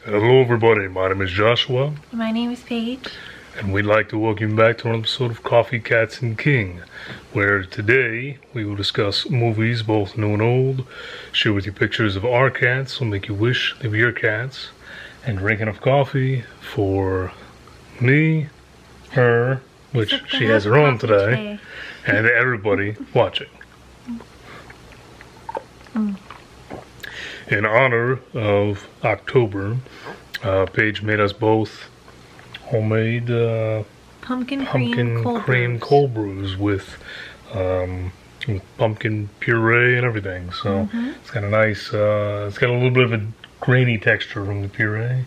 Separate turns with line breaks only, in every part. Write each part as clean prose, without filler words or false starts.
Hello everybody, my name is Joshua.
My name is Paige.
And we'd like to welcome you back to an episode of Coffee, Cats, and King, where today we will discuss movies, both new and old, share with you pictures of our cats, will make you wish they were your cats, and drink enough coffee for me, her, which she has her own today, and everybody watching. In honor of October, Paige made us both homemade
pumpkin
cream cold brews with pumpkin puree and everything. So it's got a nice, it's got a little bit of a grainy texture from the puree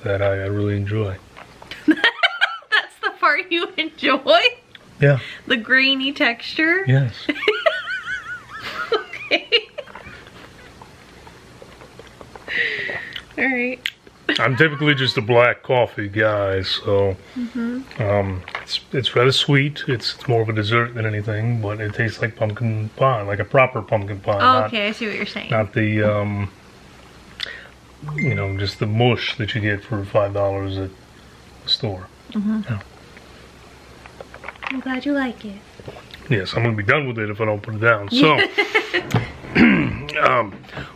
that I really enjoy.
That's the part you enjoy?
Yeah.
The grainy texture?
Yes.
Okay. Alright.
I'm typically just a black coffee guy, so it's rather sweet. It's more of a dessert than anything, but it tastes like pumpkin pie, like a proper pumpkin pie.
Oh, okay, I see what you're saying.
Not the you know, just the mush that you get for $5 at the store. Yeah.
I'm glad you like it.
Yes, I'm gonna be done with it if I don't put it down. So.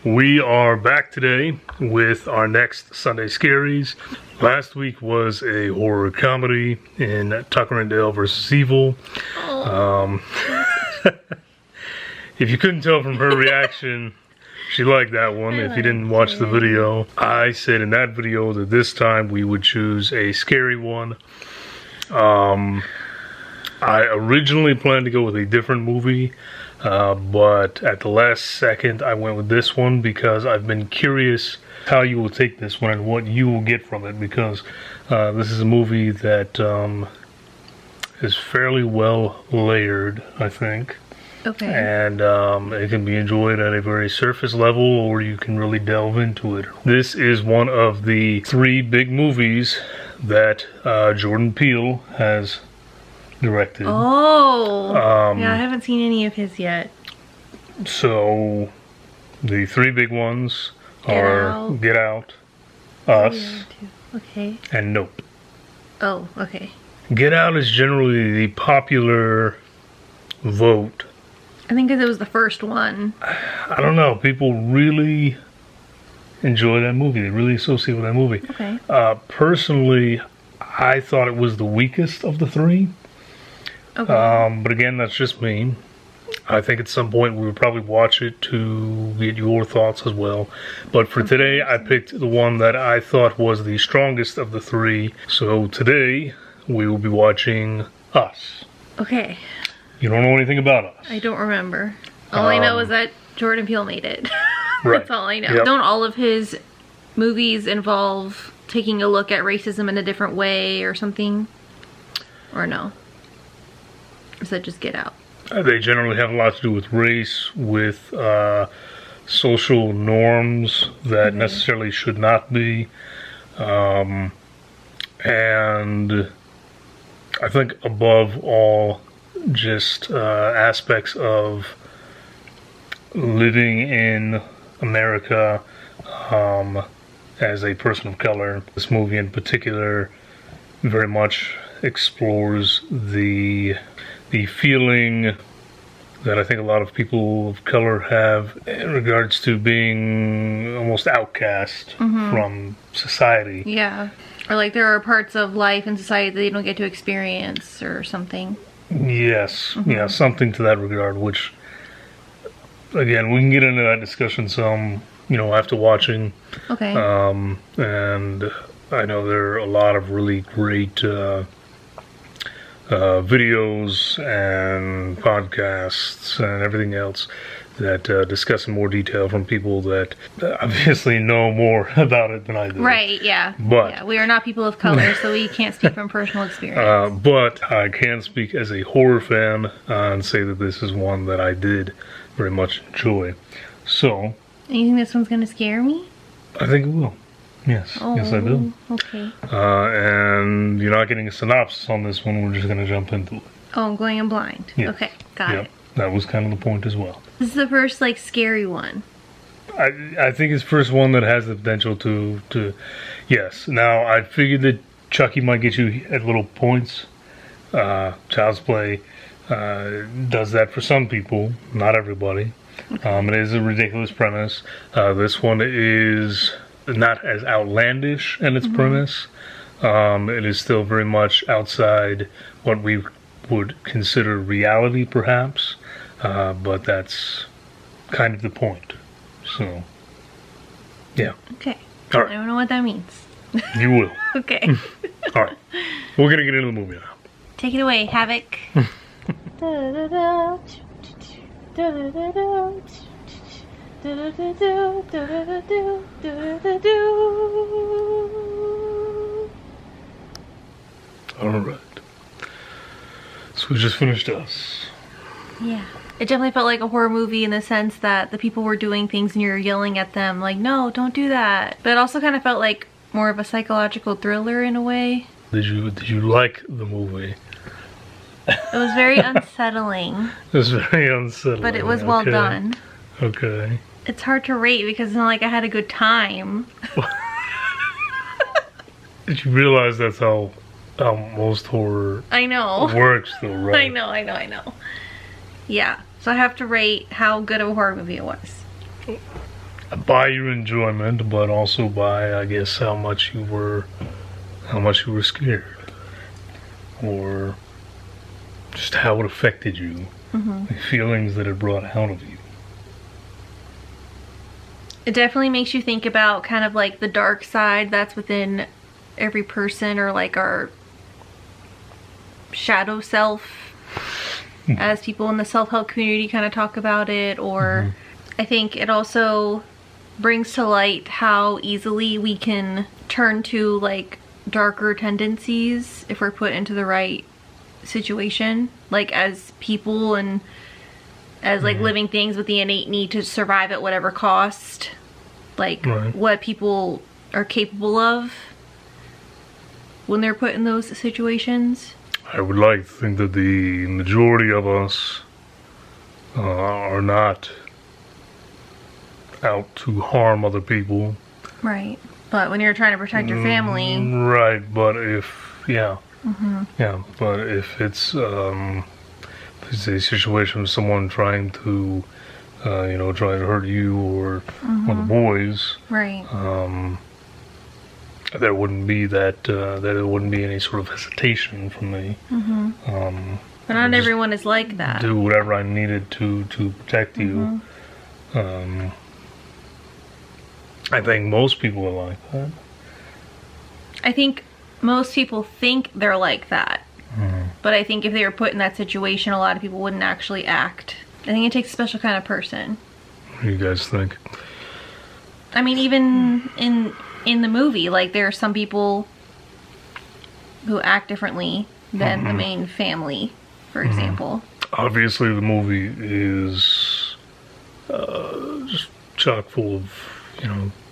We are back today with our next Sunday Scaries. Last week was a horror comedy in Tucker and Dale vs. Evil. If you couldn't tell from her reaction, she liked that one. If you didn't watch the video, I said in that video that this time we would choose a scary one. I originally planned to go with a different movie, but at the last second I went with this one because I've been curious how you will take this one and what you will get from it, because this is a movie that is fairly well layered, I think.
Okay.
And it can be enjoyed at a very surface level, or you can really delve into it. This is one of the 3 big movies that Jordan Peele has directed.
Oh, yeah, I haven't seen any of his yet.
So, the 3 big ones are Get Out, Us,
okay,
and Nope.
Oh, okay.
Get Out is generally the popular vote.
I think because it was the first one.
I don't know. People really enjoy that movie. They really associate with that movie.
Okay.
Personally, I thought it was the weakest of the 3.
Okay.
But again, that's just me. I think at some point we would probably watch it to get your thoughts as well. But for today, I picked the one that I thought was the strongest of the 3. So today, we will be watching Us.
Okay.
You don't know anything about Us?
I don't remember. All I know is that Jordan Peele made it.
Right.
That's all I know.
Yep.
Don't all of his movies involve taking a look at racism in a different way or something? Or no? Or is that just Get Out?
They generally have a lot to do with race, with social norms that necessarily should not be. And I think above all, just aspects of living in America as a person of color. This movie in particular very much explores the feeling that I think a lot of people of color have in regards to being almost outcast from society.
Yeah. Or like there are parts of life and society that they don't get to experience or something.
Yes. Yeah, something to that regard, which, again, we can get into that discussion some, you know, after watching.
Okay.
And I know there are a lot of really great videos and podcasts and everything else that discuss in more detail from people that obviously know more about it than I do.
Right, yeah.
But
yeah, we are not people of color, so we can't speak from personal experience.
But I can speak as a horror fan and say that this is one that I did very much enjoy. So,
you think this one's going to scare me?
I think it will. Yes, yes I do.
Okay.
And you're not getting a synopsis on this one, we're just going to jump into it.
Oh, I'm going in blind.
Yeah.
Okay, got it.
That was kind of the point as well.
This is the first, like, scary one.
I think it's first one that has the potential to yes. Now I figured that Chucky might get you at little points. Child's Play does that for some people, not everybody. It is a ridiculous premise. This one is not as outlandish in its premise. It is still very much outside what we would consider reality, perhaps. But that's kind of the point. So, yeah.
Okay.
All right.
I don't know what that means.
You will.
Okay.
All right. We're going to get into the movie now.
Take it away, Havoc.
All right. So we just finished Us.
Yeah. It definitely felt like a horror movie in the sense that the people were doing things and you're yelling at them like, no, don't do that. But it also kind of felt like more of a psychological thriller in a way.
Did you like the movie?
It was very unsettling.
It was very unsettling.
But it was well done.
Okay.
It's hard to rate because it's not like I had a good time.
Did you realize that's how most horror
I know.
works though, right?
I know. Yeah. So I have to rate how good of a horror movie it was.
By your enjoyment, but also by, I guess, how much you were scared, or just how it affected you, the feelings that it brought out of you.
It definitely makes you think about kind of like the dark side that's within every person, or like our shadow self, as people in the self-help community kind of talk about it. Or I think it also brings to light how easily we can turn to like darker tendencies if we're put into the right situation, like as people and as like living things with the innate need to survive at whatever cost, like what people are capable of when they're put in those situations.
I would like to think that the majority of us are not out to harm other people. Right.
But when you're trying to protect your family.
Right, but if, yeah, but if it's a situation with someone trying to, trying to hurt you or the boys,
right.
There wouldn't be there wouldn't be any sort of hesitation from me.
But not everyone is like that.
Do whatever I needed to protect you. I think most people are like that.
I think most people think they're like that. But I think if they were put in that situation, a lot of people wouldn't actually act. I think it takes a special kind of person.
What do you guys think?
I mean, even in the movie, like there are some people who act differently than the main family, for example. Obviously,
the movie is just chock full of,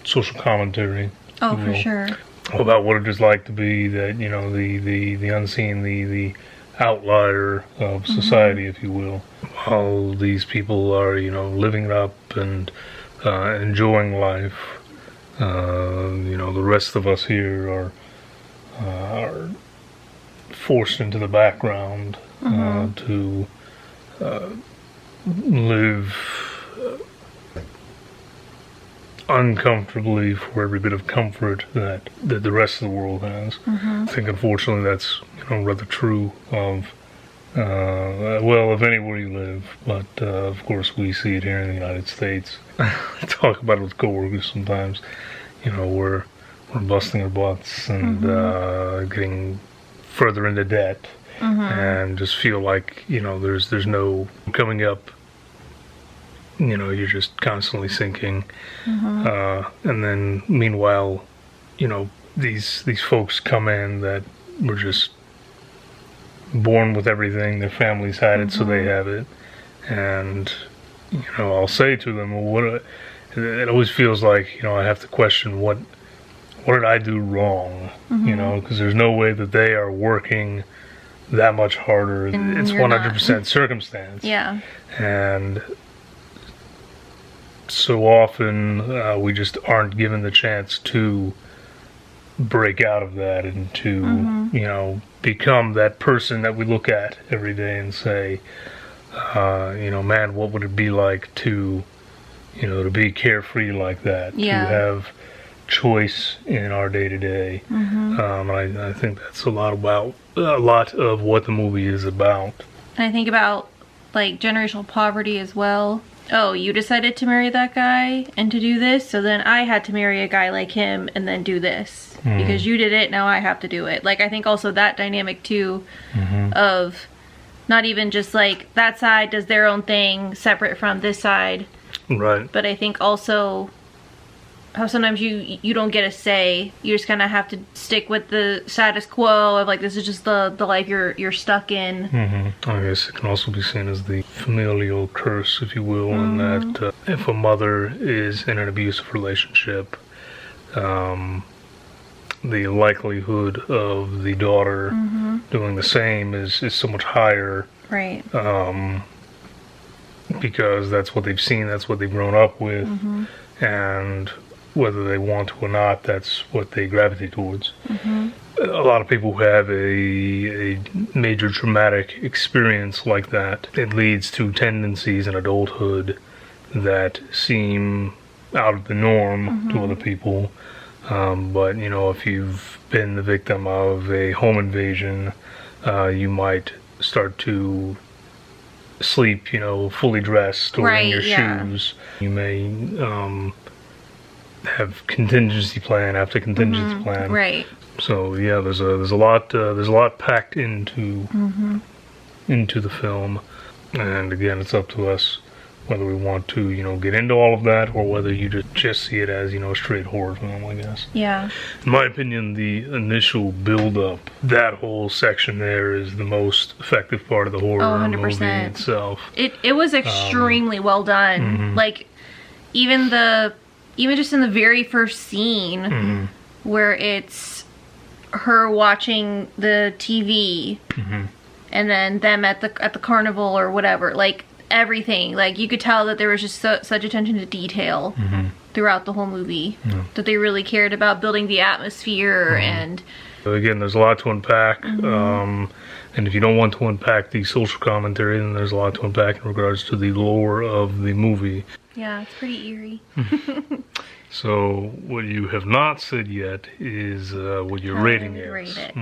social commentary.
Oh, for sure.
About what it is like to be that, the unseen, the outlier of society, if you will. While these people are, living it up and enjoying life, the rest of us here are forced into the background to live uncomfortably for every bit of comfort that the rest of the world has. I think unfortunately that's rather true of of anywhere you live, but of course we see it here in the United States. I talk about it with coworkers sometimes. We're busting our butts and getting further into debt, and just feel like there's no coming up. You're just constantly sinking, and then meanwhile, these folks come in that were just born with everything. Their families had it, so they have it, and I'll say to them, well, it always feels like I have to question what did I do wrong, because there's no way that they are working that much harder. It's 100% circumstance,
yeah,
and so often we just aren't given the chance to break out of that and to, become that person that we look at every day and say, man, what would it be like to, to be carefree like that, to have choice in our day to day. I think that's a lot of what the movie is about.
And I think about like generational poverty as well. Oh, you decided to marry that guy and to do this, so then I had to marry a guy like him and then do this because you did it, now I have to do it. Like, I think also that dynamic too of not even just like that side does their own thing separate from this side,
right?
But I think also how sometimes you don't get a say. You just kind of have to stick with the status quo of like, this is just the life you're stuck in.
I guess it can also be seen as the familial curse, if you will, in that if a mother is in an abusive relationship, the likelihood of the daughter doing the same is so much higher.
Right.
Because that's what they've seen, that's what they've grown up with, and whether they want to or not, that's what they gravitate towards. A lot of people who have a major traumatic experience like that, it leads to tendencies in adulthood that seem out of the norm to other people. But, if you've been the victim of a home invasion, you might start to sleep, fully dressed or in your shoes. You may have contingency plan after contingency plan.
Right.
So yeah, there's a lot packed into the film, and again, it's up to us whether we want to get into all of that or whether you just see it as a straight horror film, I guess.
Yeah.
In my opinion, the initial build up, that whole section there is the most effective part of the horror movie itself.
It was extremely well done. Like even just in the very first scene where it's her watching the TV and then them at the carnival or whatever, like everything, like you could tell that there was just such attention to detail throughout the whole movie, that they really cared about building the atmosphere. And
again, there's a lot to unpack, and if you don't want to unpack the social commentary, then there's a lot to unpack in regards to the lore of the movie.
Yeah, it's pretty eerie.
So what you have not said yet is what your rating is.
Rate it.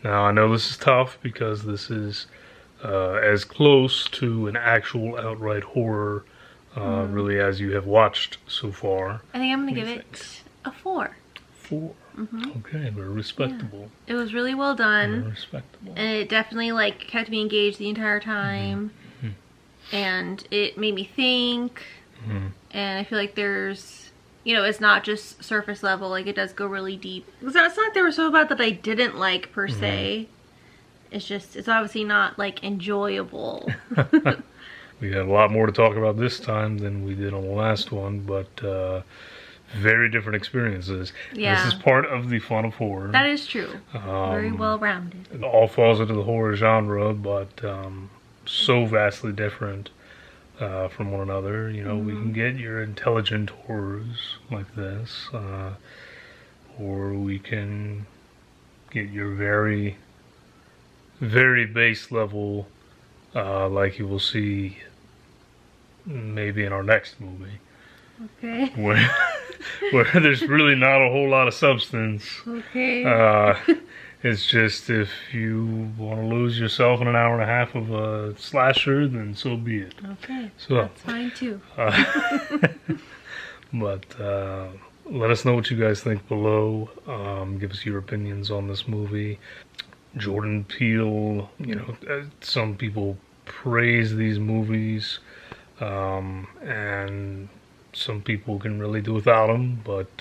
Now I know this is tough because this is as close to an actual outright horror really as you have watched so far.
I think I'm gonna give it a 4.
4. Okay, very respectable.
Yeah. It was really well done.
Very respectable.
And it definitely kept me engaged the entire time. And it made me think. And I feel like there's, it's not just surface level, like it does go really deep. It's not like they were so bad that I didn't like per se. It's obviously not enjoyable.
We had a lot more to talk about this time than we did on the last one, but very different experiences.
Yeah.
This is part of the fun of horror.
That is true. Very well rounded.
It all falls into the horror genre, but so vastly different from one another. We can get your intelligent horrors like this, or we can get your very, very base level, like you will see maybe in our next movie.
Okay.
Where there's really not a whole lot of substance.
Okay.
It's just if you want to lose yourself in an hour and a half of a slasher, then so be it.
Okay.
So
that's fine too.
But let us know what you guys think below. Give us your opinions on this movie. Jordan Peele, some people praise these movies, and some people can really do without them. But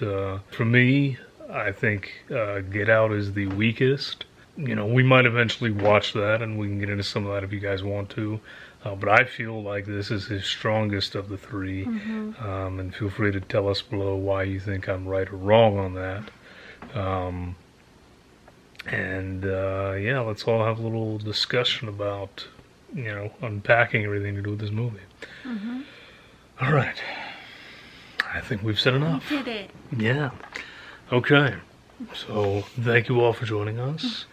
for me, I think Get Out is the weakest. We might eventually watch that, and we can get into some of that if you guys want to. But I feel like this is his strongest of the three. And feel free to tell us below why you think I'm right or wrong on that. Yeah, let's all have a little discussion about, unpacking everything to do with this movie. All right. I think we've said enough.
We did it.
Yeah. Okay. So thank you all for joining us.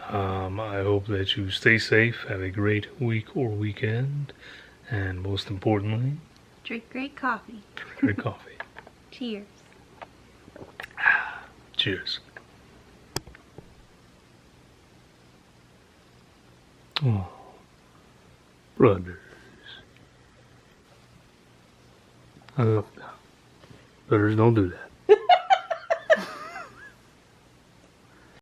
I hope that you stay safe, have a great week or weekend, and most importantly,
Drink great coffee.
drink great coffee.
Cheers.
Cheers. Oh, brothers. Brothers, don't do that.